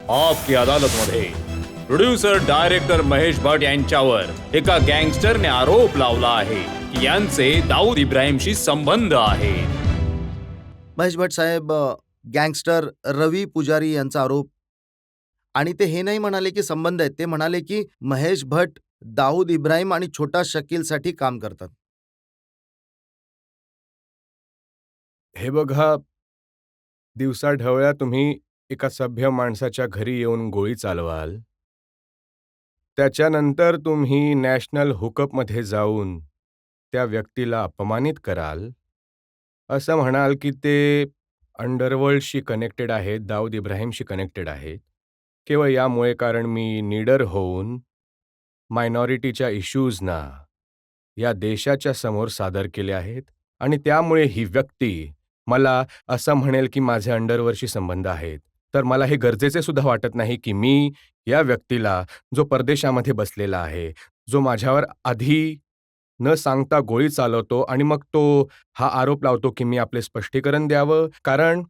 आपकी अदालतमध्ये producer director Mahesh भट यांच्यावर एका गँगस्टरने आरोप लावला आहे की यांचे दाऊद इब्राहिमशी संबंध आहेत. महेश भट साहेब, गँगस्टर रवी पुजारी यांचा आरोप. आणि ते हे नाही म्हणाले की संबंध आहेत, ते म्हणाले की महेश भट दाऊद इब्राहिम आणि छोटा शकीलसाठी काम करतात. हे बघा, दिवसाढवळ्या तुम्ही एका सभ्य माणसाच्या घरी येऊन गोळी चालवाल, त्याच्यानंतर तुम्ही नॅशनल हुकअपमध्ये जाऊन त्या व्यक्तीला अपमानित कराल, असं म्हणाल की ते अंडरवर्ल्डशी कनेक्टेड आहेत, दाऊद इब्राहिमशी कनेक्टेड आहेत, केवळ यामुळे कारण मी नीडर होऊन मायनॉरिटीच्या इश्यूजना या देशाच्या समोर सादर केले आहेत आणि त्यामुळे ही व्यक्ती मला असं म्हणेल की माझे अंडरवर्ल्डशी संबंध आहेत. तर मला हे गरजेचे सुद्धा वाटत नाही की मी या व्यक्तीला, जो परदेशामध्ये बसलेला आहे, जो माझ्यावर आधी न सांगता गोळी चालवतो आणि मग तो हा आरोप लावतो की मी आपले स्पष्टीकरण द्यावं, कारण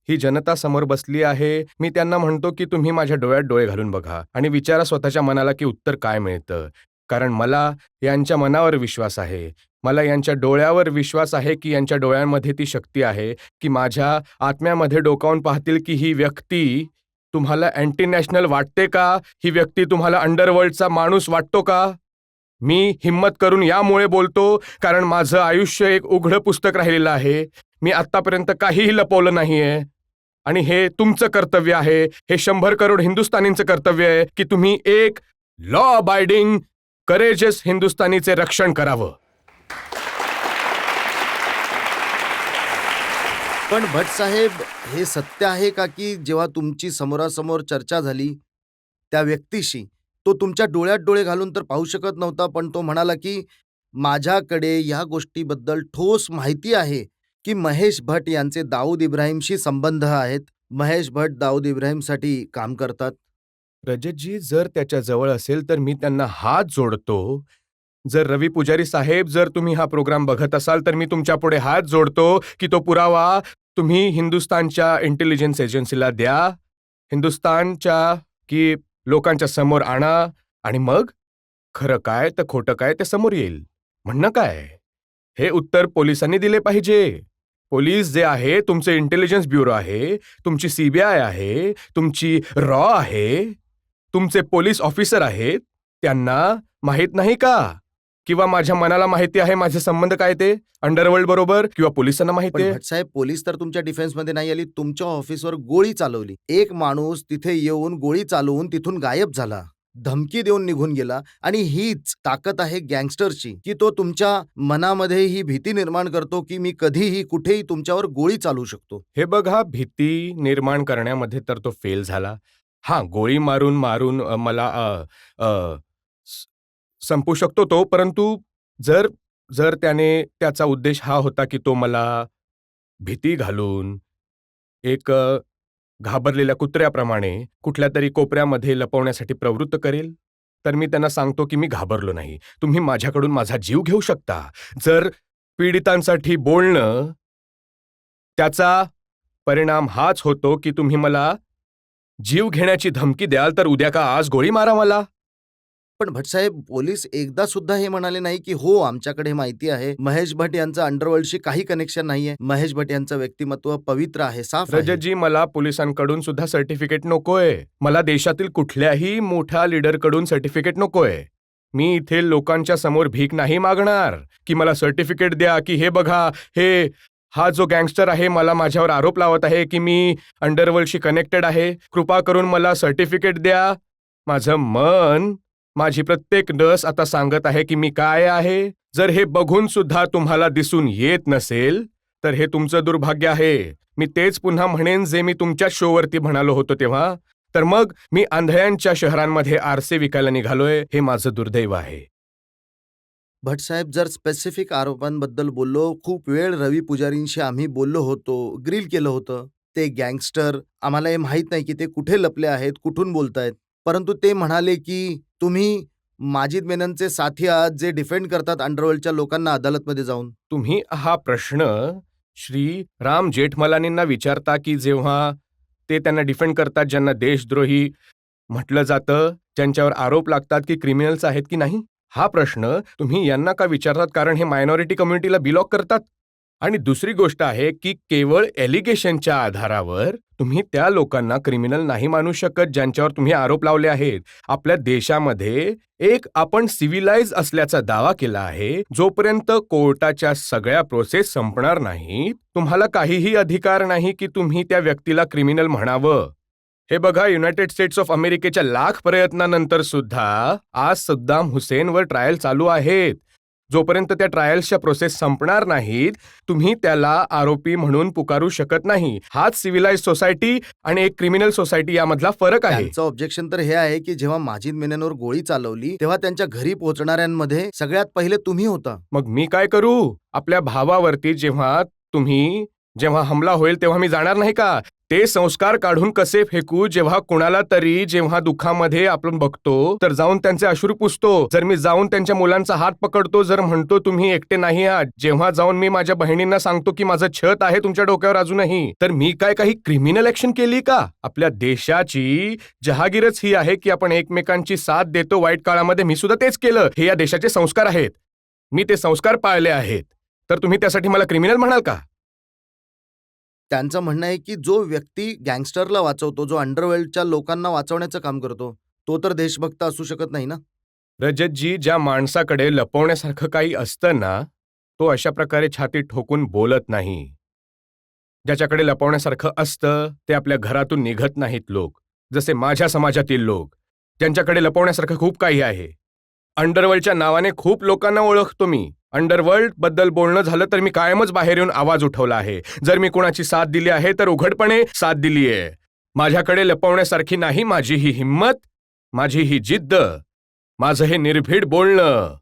ही जनता समोर बसली आहे. मी त्यांना म्हणतो की तुम्ही माझ्या डोळ्यात डोळे घालून बघा आणि विचारा स्वतःच्या मनाला की उत्तर काय मिळतं. कारण मला यांच्या मनावर विश्वास आहे. मला यांच्या डोळ्यावर विश्वास आहे की यांच्या डोळ्यांमध्ये ती शक्ती आहे की माझ्या आत्म्यामध्ये डोकावून पाहतील की ही व्यक्ती तुम्हाला अँटी नॅशनल वाटते का? ही व्यक्ती तुम्हाला अंडरवर्ल्डचा माणूस वाटतो का? मी हिम्मत करून यामुळे बोलतो कारण माझं आयुष्य एक उघडं पुस्तक राहिलेलं आहे. मी आत्तापर्यंत काहीही लपवलं नाहीये आणि हे तुमचं कर्तव्य आहे. हे 100 करोड हिंदुस्थानींचं कर्तव्य आहे की तुम्ही एक लॉ अबाइडिंग करेजस हिंदुस्थानीचे रक्षण करावं. पण भट साहेब, हे सत्य आहे का की जेव्हा तुमची समोरासमोर चर्चा झाली त्या व्यक्तीशी, तो तुमच्या डोळ्यात डोळे घालून तर पाहू शकत नव्हता, पण तो म्हणाला की माझ्याकडे या गोष्टीबद्दल ठोस माहिती आहे की महेश भट यांचे दाऊद इब्राहिमशी संबंध आहेत, महेश भट दाऊद इब्राहिमसाठी काम करतात. रजतजी, जर त्याच्या जवळ असेल तर मी त्यांना हात जोडतो. जर रवी पुजारी साहेब, जर तुम्ही हा प्रोग्राम बघत असाल तर मी तुमच्या पुढे हात जोडतो की तो पुरावा तुम्ही हिंदुस्थानच्या इंटेलिजन्स एजन्सीला द्या, हिंदुस्थानच्या की लोकांच्या समोर आणा आणि मग खरं काय तर खोटं काय ते समोर येईल. म्हणणं काय? हे उत्तर पोलिसांनी दिले पाहिजे. पोलीस जे आहे, तुमचे इंटेलिजन्स ब्युरो आहे, तुमची सीबीआय आहे, तुमची रॉ आहे, तुमचे पोलीस ऑफिसर आहेत, त्यांना माहीत नाही का? किंवा माझ्या मनाला माहिती आहे माझे संबंध काय ते अंडरवर्ल्ड बरोबर, किंवा पोलिसांना माहिती पण आहे. भट साहेब, पोलीस तर तुमच्या डिफेन्समध्ये नाही आली, तुमच्या ऑफिसवर गोळी चालवली. एक माणूस तिथे येऊन गोळी चालवून तिथून गायब झाला, धमकी देऊन निघून गेला. आणि हीच ताकद आहे गँगस्टरची की तो तुमच्या मनामध्ये ही भीती निर्माण करतो की मी कधीही कुठेही तुमच्यावर गोळी चालवू शकतो. हे बघा, भीती निर्माण करण्यामध्ये तर तो फेल झाला. गोळी मारून मारून मला संपू शकतो तो, परंतु जर जर त्याने त्याचा उद्देश हा होता की तो मला भीती घालून एक घाबरलेल्या कुत्र्याप्रमाणे कुठल्या तरी कोपऱ्यामध्ये लपवण्यासाठी प्रवृत्त करेल, तर मी त्यांना सांगतो की मी घाबरलो नाही. तुम्ही माझ्याकडून माझा जीव घेऊ शकता. जर पीडितांसाठी बोलणं, त्याचा परिणाम हाच होतो की तुम्ही मला जीव घेण्याची धमकी द्याल तर उद्या का आज गोळी मारा मला. पण भटसाहेब, पोलीस एकदा सुद्धा हे म्हणाले नाही की हो, आमच्याकडे माहिती आहे महेश भट यांचं अंडरवर्ल्डशी काही कनेक्शन नाहीये, महेश भट यांचं व्यक्तिमत्व पवित्र आहे, साफ आहे. रजतजी, मला पोलिसांकडून सुद्धा सर्टिफिकेट नकोय. मला देशातील कुठल्याही मोठ्या लीडरकडून सर्टिफिकेट नकोय. मी इथे लोकांच्या समोर भीक नाही मागणार की मला सर्टिफिकेट द्या की हे बघा, हा जो गँगस्टर आहे मला माझ्यावर आरोप लावत आहे की मी अंडरवर्ल्डशी कनेक्टेड आहे, कृपा करून मला सर्टिफिकेट द्या. माझं मन, माझी प्रत्येक नस आता सांगत आहे की मी काय आहे. जर हे बघून सुद्धा तुम्हाला दिसून येत नसेल तर हे तुमचं दुर्भाग्य आहे. मी तेच पुन्हा म्हणेन जे मी तुमच्या शोवरती म्हणालो होतो तेव्हा. तर मग मी आंधळ्यांच्या शहरांमध्ये आरसे विकायला निघालोय, हे माझं दुर्दैव आहे. भटसाहेब, जर स्पेसिफिक आरोपांबद्दल बोललो, खूप वेळ रवी पुजारींशी आम्ही बोललो होतो, ग्रिल केलं होतं. ते गँगस्टर, आम्हाला हे माहीत नाही की ते कुठे लपले आहेत, कुठून बोलतायत, परंतु ते म्हणाले की तुम्ही माजिद मेननचे साथी आहात जे डिफेंड करतात अंडरवर्ल्डच्या लोकांना अदालतमध्ये जाऊन. तुम्ही हा प्रश्न श्री राम जेठमलानींना विचारता की जेव्हा ते त्यांना डिफेंड करतात ज्यांना देशद्रोही म्हटलं जातं, ज्यांच्यावर आरोप लागतात की क्रिमिनल्स आहेत की नाही? हा प्रश्न तुम्ही यांना का विचारतात? कारण हे मायनॉरिटी कम्युनिटीला बिलॉंग करतात. आणि दुसरी गोष्ट आहे की केवळ एलिगेशनच्या आधारावर तुम्ही त्या लोकांना क्रिमिनल नाही मानू शकत ज्यांच्यावर तुम्ही आरोप लावले आहेत. आपल्या देशामध्ये एक आपण सिव्हिलाइज असल्याचा दावा केला आहे. जोपर्यंत कोर्टाच्या सगळ्या प्रोसेस संपणार नाहीत, तुम्हाला काहीही अधिकार नाही की तुम्ही त्या व्यक्तीला क्रिमिनल म्हणावं. हे बघा, युनायटेड स्टेट्स ऑफ अमेरिकेच्या लाख प्रयत्नानंतर सुद्धा आज सद्दाम हुसेनवर ट्रायल चालू आहेत. जोपर्यंत त्या ट्रायल्सच्या प्रोसेस संपणार नाहीत, तुम्ही त्याला आरोपी म्हणून पुकारू शकत नाही. हाच सिव्हिलाइज सोसायटी आणि एक क्रिमिनल सोसायटी यामधला फरक आहे. त्यांचं ऑब्जेक्शन तर हे आहे की जेव्हा माजिद मेननवर गोळी चालवली तेव्हा त्यांच्या घरी पोहोचणाऱ्यांमध्ये सगळ्यात पहिले तुम्ही होता. मग मी काय करू? आपल्या भावावरती जेव्हा हमला होईल तेव्हा मी जाणार नाही का? ते संस्कार काढून कसे फेकू? जेव्हा कुणाला तरी जेव्हा दुःखामध्ये आपण बघतो तर जाऊन त्यांचे अश्रू पुसतो. जर मी जाऊन त्यांच्या मुलांचा हात पकडतो, जर म्हणतो तुम्ही एकटे नाही आहात, जेव्हा जाऊन मी माझ्या बहिणींना सांगतो की माझं छत आहे तुमच्या डोक्यावर अजूनही, तर मी काय काही क्रिमिनल ऍक्शन केली का? आपल्या देशाची जहागीरच ही आहे की आपण एकमेकांची साथ देतो वाईट काळामध्ये. मी सुद्धा तेच केलं. हे या देशाचे संस्कार आहेत. मी ते संस्कार पाळले आहेत. तर तुम्ही त्यासाठी मला क्रिमिनल म्हणाल का? त्यांचं म्हणणं आहे की जो व्यक्ती गँगस्टरला वाचवतो, जो अंडरवर्ल्डच्या लोकांना वाचवण्याचं काम करतो, तो तर देशभक्त असू शकत नाही ना. रजतजी, ज्या माणसाकडे लपवण्यासारखं काही असतं ना, तो अशा प्रकारे छाती ठोकून बोलत नाही. ज्याच्याकडे लपवण्यासारखं असतं ते आपल्या घरातून निघत नाहीत लोक, जसे माझ्या समाजातील लोक, ज्यांच्याकडे लपवण्यासारखं खूप काही आहे. अंडरवर्ल्डच्या नावाने खूप लोकांना ओळखतो मी. अंडरवर्ल्ड बद्दल बोलणं झालं तर मी कायमच बाहेर येऊन आवाज उठवला आहे. जर मी कोणाची साथ दिली आहे तर उघडपणे साथ दिली आहे. माझ्याकडे लपवण्यासारखी नाही माझी ही हिंमत, माझी ही जिद्द, माझं हे निर्भीड बोलणं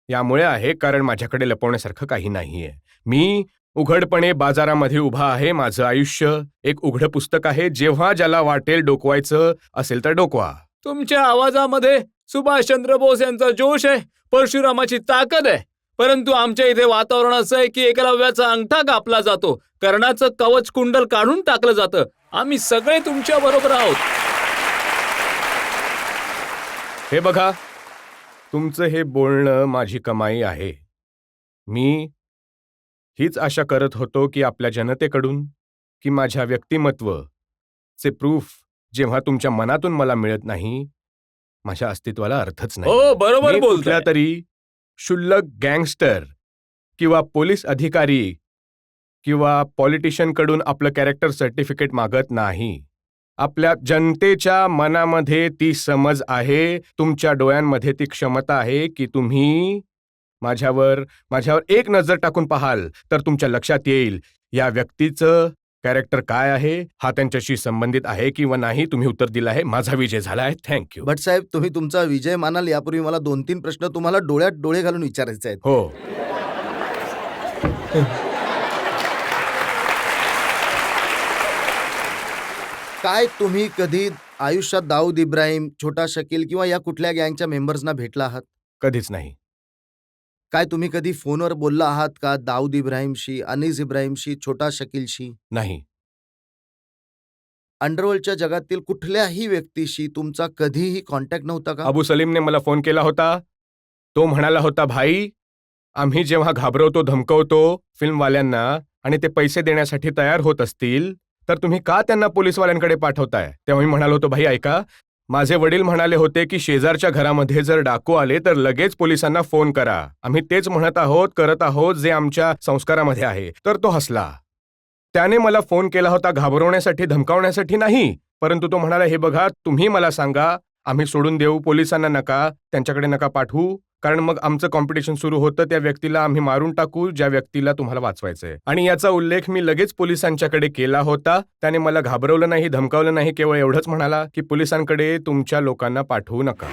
यामुळे आहे, कारण माझ्याकडे लपवण्यासारखं काही नाहीये. मी उघडपणे बाजारामध्ये उभा आहे. माझं आयुष्य एक उघडं पुस्तक आहे. जेव्हा ज्याला वाटेल डोकवायचं असेल तर डोकवा. तुमच्या आवाजामध्ये सुभाषचंद्र बोस यांचा जोश आहे, परशुरामाची ताकद आहे. परंतु आमच्या इथे वातावरण असं आहे की एकलव्याचा अंगठा कापला जातो, कर्णाचं कवच कुंडल काढून टाकलं जातं. आम्ही सगळे तुमच्या बरोबर आहोत. हे बघा, तुमचं हे बोलणं माझी कमाई आहे. मी हीच आशा करत होतो की आपल्या जनतेकडून की माझ्या व्यक्तिमत्वचे प्रूफ जेव्हा तुमच्या मनातून मला मिळत नाही, माझ्या अस्तित्वाला अर्थच नाही. हो, बरोबर मी बोलताय. कुठल्या तरी क्षुल्लक गँगस्टर किंवा पोलीस अधिकारी किंवा पॉलिटिशियन कडून आपलं कॅरेक्टर सर्टिफिकेट मागत नाही. आपल्या जनतेच्या मनामध्ये ती समज आहे, तुमच्या डोळ्यांमध्ये ती क्षमता आहे की तुम्ही माझ्यावर एक नजर टाकून पाहाल तर तुमच्या लक्षात येईल या व्यक्तीचं कॅरेक्टर काय आहे, हा त्यांच्याशी संबंधित आहे किंवा नाही. तुम्ही उत्तर दिलं आहे. माझा विजय झाला आहे. थँक्यू. भट साहेब, तुम्ही तुमचा विजय मानाल यापूर्वी मला 2-3 प्रश्न तुम्हाला डोळ्यात डोळे घालून विचारायचे आहेत. हो, काय तुम्ही कधी आयुष्यात दाऊद इब्राहिम, छोटा शकील किंवा या कुठल्या गँगच्या मेंबर्सना भेटला आहात? कधीच नाही. काय तुम्ही कधी फोनवर बोलला आहात का दाऊद इब्राहिमशी, अनीस इब्राहिमशी, छोटा शकीलशी? नाही. अंडरवर्ल्डच्या जगातील कुठल्याही व्यक्तीशी तुमचा कधीही कॉन्टॅक्ट नव्हता का? अबू सलीमने मला फोन केला होता. तो म्हणाला होता, भाई, आम्ही जेव्हा घाबरवतो, धमकवतो फिल्मवाल्यांना आणि ते पैसे देण्यासाठी तयार होत असतील तर तुम्ही का त्यांना पोलीसवाल्यांकडे पाठवताय? तेव्हा मी म्हणालो होतो, भाई ऐका, माझे वडील म्हणाले होते की शेजारच्या घरामध्ये जर डाकू आले तर लगेच पोलिसांना फोन करा. आम्ही तेच म्हणत आहोत, करत आहोत जे आमच्या संस्कारामध्ये आहे. तर तो हसला. त्याने मला फोन केला होता घाबरवण्यासाठी, धमकावण्यासाठी नाही. परंतु तो म्हणाला, हे बघा, तुम्ही मला सांगा, आम्ही सोडून देऊ, पोलिसांना नका, त्यांच्याकडे नका पाठवू, कारण मग आमचं कॉम्पिटिशन सुरू होतं. त्या व्यक्तीला आम्ही मारून टाकू ज्या व्यक्तीला तुम्हाला वाचवायचंय. आणि याचा उल्लेख मी लगेच पोलिसांच्याकडे केला होता. त्याने मला घाबरवलं नाही, धमकावलं नाही, केवळ एवढंच म्हणाला की पोलिसांकडे तुमच्या लोकांना पाठवू नका.